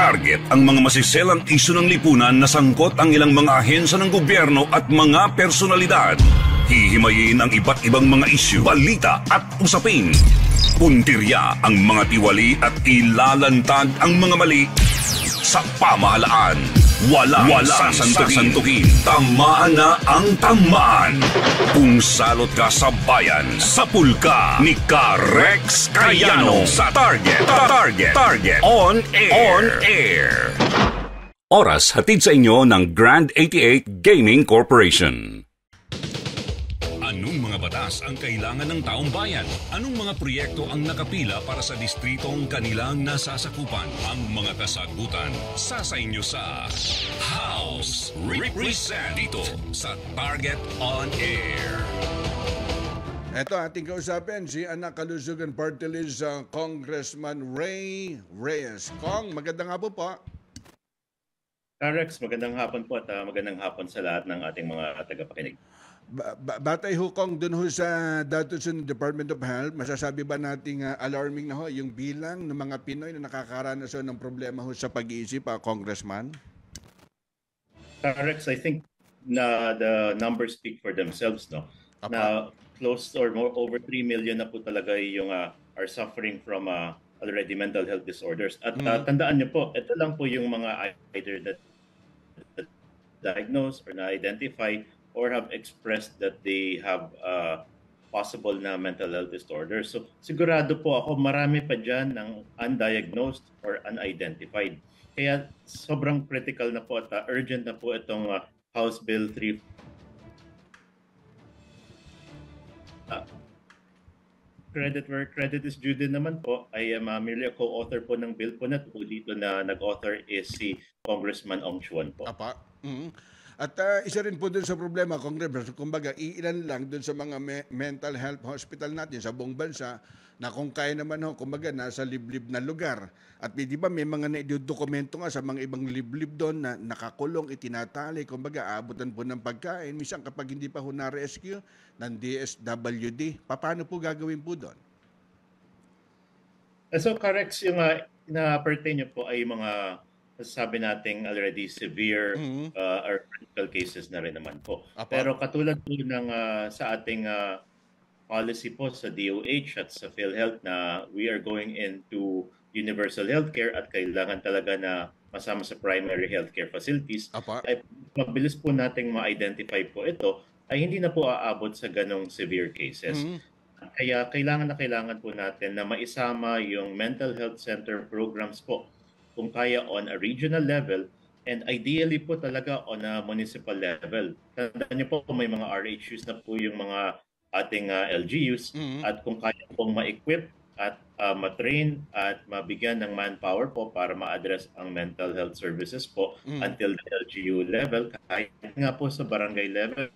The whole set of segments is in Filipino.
Target ang mga masiselang isyu ng lipunan na sangkot ang ilang mga ahensya ng gobyerno at mga personalidad. Hihimayin ang iba't ibang mga isyu, balita at usapin. Puntirya ang mga tiwali at ilalantad ang mga mali sa pamahalaan. Walang sasantuhin. Tamaan na ang tamaan. Kung salot ka sa bayan, sapul ka ni Rex Cayano sa Target On Air. Oras hatid sa inyo ng Grand 88 Gaming Corporation. Anong mga batas ang kailangan ng taong bayan? Anong mga proyekto ang nakapila para sa distritong kanilang nasasakupan? Ang mga kasagutan sa inyo sa House Represent dito sa Target On Air. Ito ating kausapin, si Anak Kalusugan Party List, Congressman Ray Reyes. Kong, magandang hapon po. Rex, magandang hapon po at magandang hapon sa lahat ng ating mga tagapakinig. Batay ho Kong dun ho sa datos ng Department of Health, masasabi ba nating alarming na ho yung bilang ng mga Pinoy na nakakaranas ho ng problema ho sa pag-iisip, Congressman? Rex, I think na the numbers speak for themselves, no? Apa. Na close or more over 3 million na po talaga yung are suffering from already mental health disorders. At tandaan niyo po, ito lang po yung mga either that diagnosed or na-identify or have expressed that they have possible na mental health disorder. So sigurado po ako marami pa dyan ng undiagnosed or unidentified. Kaya sobrang critical na po at urgent na po itong House Bill 3. Credit where credit is due din naman po. I am merely a co-author po ng bill po na po dito na nag-author is si Congressman Ong Chuan po. Apa. At isa rin po dun sa problema, Congressman, kumbaga iilan lang dun sa mga mental health hospital natin sa buong bansa na kung kaya naman ho, kumbaga nasa liblib na lugar. At di ba may mga naidokumento nga sa mga ibang liblib doon na nakakulong, itinatali, kumbaga aabutan po ng pagkain. Minsan kapag hindi pa ho na-rescue ng DSWD, paano po gagawin po doon? So correct, yung na-pertain nyo po ay mga sabi nating already severe or critical cases na rin naman po. Pero katulad po ng sa ating policy po sa DOH at sa PhilHealth na we are going into universal healthcare at kailangan talaga na masama sa primary healthcare facilities, ay mabilis po nating ma-identify po ito ay hindi na po aabot sa ganong severe cases. Kaya kailangan po natin na maisama yung mental health center programs po kung kaya on a regional level and ideally po talaga on a municipal level. Tandaan niyo po may mga RHUs na po yung mga ating LGUs at kung kaya pong ma-equip at ma-train at mabigyan ng manpower po para ma-address ang mental health services po until the LGU level, kahit nga po sa barangay level,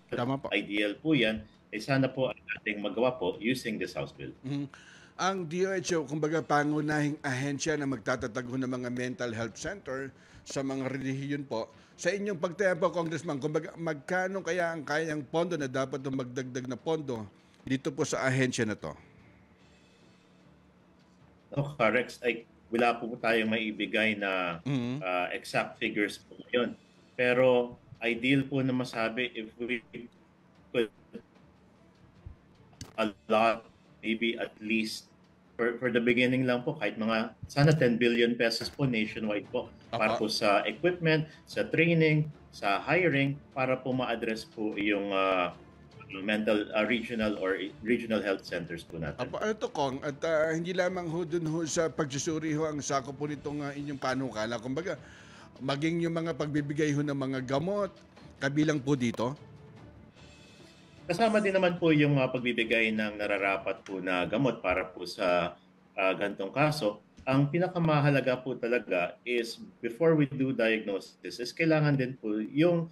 ideal po yan, ay sana po ang ating magawa po using this House Bill. Ang DOH, kumbaga pangunahing ahensya na magtatatag ng mga mental health center sa mga relihiyon po. Sa inyong pagtaya po, Congressman, kumbaga magkano kaya ang kayang pondo na dapat magdagdag na pondo dito po sa ahensya na to? Correct. Ay, wala po tayong maibigay na exact figures po yun. Pero ideal po na masabi if we could a lot, maybe at least for the beginning lang po, kahit mga sana 10 billion pesos po nationwide po para po sa equipment, sa training, sa hiring, para po ma-address po yung mental regional or regional health centers po natin. Ano to, Kong? At hindi lamang ho dun ho sa pagsusuri ho ang sako po nitong inyong panukala. Kumbaga, maging yung mga pagbibigay ho ng mga gamot, kabilang po dito? Kasama din naman po yung pagbibigay ng nararapat po na gamot para po sa gantong kaso. Ang pinakamahalaga po talaga is before we do diagnosis is kailangan din po yung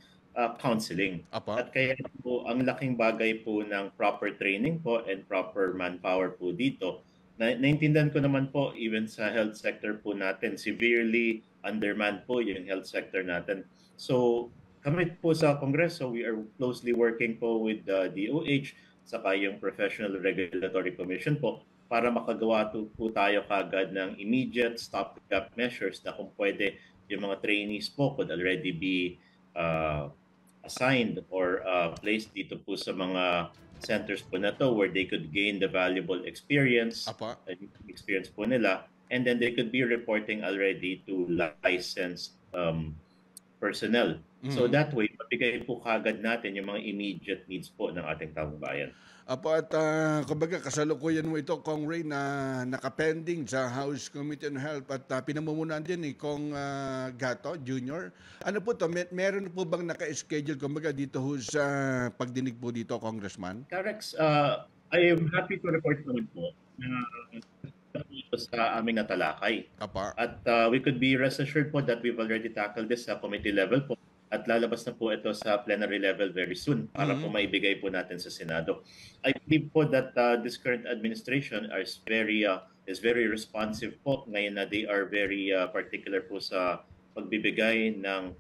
counseling. At kaya po ang laking bagay po ng proper training po and proper manpower po dito. Naintindihan ko naman po even sa health sector po natin, severely undermanned po yung health sector natin. So kami po sa Kongreso, we are closely working po with the DOH saka yung Professional Regulatory Commission po para makagawa po tayo kagad ng immediate stopgap measures na kung pwede yung mga trainees po could already be assigned or placed dito po sa mga centers po na to where they could gain the valuable experience po nila, and then they could be reporting already to licensed personnel. So that way, mabigay po kagad natin yung mga immediate needs po ng ating taong bayan. Apo, at kumbaga kasalukuyan mo ito, Kong Ray, na nakapending sa House Committee on Health at pinamumunan din ni Kong Gato Jr. Ano po to? Meron po bang naka-schedule kumbaga dito sa pagdinig po dito, Congressman? Correct. I am happy to report naman po na sa aming natalakay. Apa. At we could be rest assured po that we've already tackled this sa committee level po. At lalabas na po ito sa plenary level very soon para po maibigay po natin sa Senado. I believe po that this current administration is very responsive po ngayon na they are very particular po sa pagbibigay ng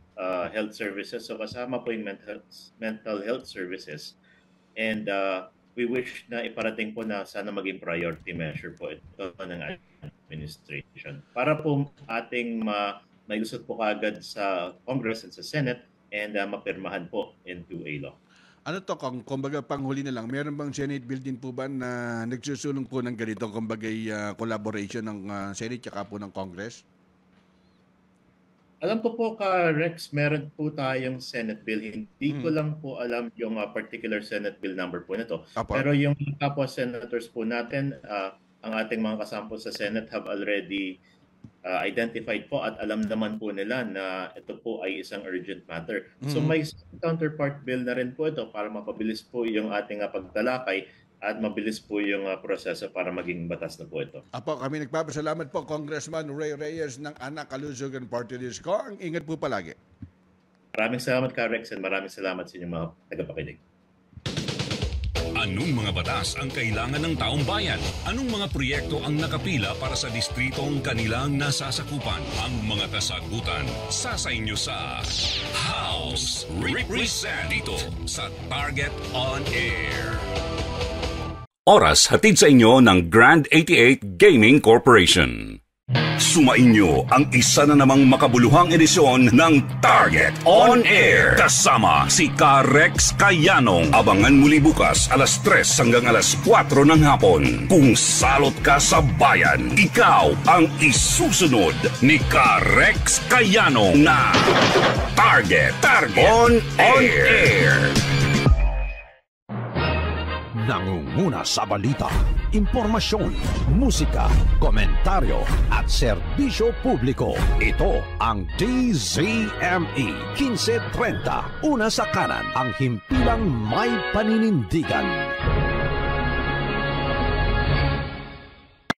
health services. So kasama po yung mental health services. And we wish na iparating po na sana maging priority measure po ito ng administration. Para po ating may lusot po kagad sa Congress and sa Senate and mapirmahan po into a law. Ano to, kumbaga panghuli na lang, meron bang Senate bill din po ba na nagsusulong po ng ganitong kumbaga collaboration ng Senate tsaka po ng Congress? Alam ko po Rex, meron po tayong Senate bill. Hindi ko lang po alam yung particular Senate bill number po nito. Pero yung kapwa senators po natin, ang ating mga kasampo sa Senate have already identified po at alam naman po nila na ito po ay isang urgent matter. So may counterpart bill na rin po ito para mapabilis po yung ating pagtalakay at mabilis po yung proseso para maging batas na po ito. Apo, kami nagpapasalamat po Congressman Ray Reyes ng Anak Kalusugan Party List. Ang ingat po palagi. Maraming salamat Rex, and maraming salamat sa inyong mga tagapakinig. Anong mga batas ang kailangan ng taong bayan? Anong mga proyekto ang nakapila para sa distritong kanilang nasasakupan? Ang mga kasagutan sa inyo sa House Represent dito sa Target On Air. Oras hatid sa inyo ng Grand 88 Gaming Corporation. Sumainyo ang isa na namang makabuluhang edisyon ng Target On Air. Kasama si Rex Kayanong. Abangan muli bukas alas 3 hanggang alas 4 ng hapon. Kung salot ka sa bayan, ikaw ang isusunod ni Rex Kayanong na Target On Air. Nangunguna sa balita, impormasyon, musika, komentaryo at serbisyo publiko. Ito ang DZME 1530. Una sa kanan, ang himpilang may paninindigan.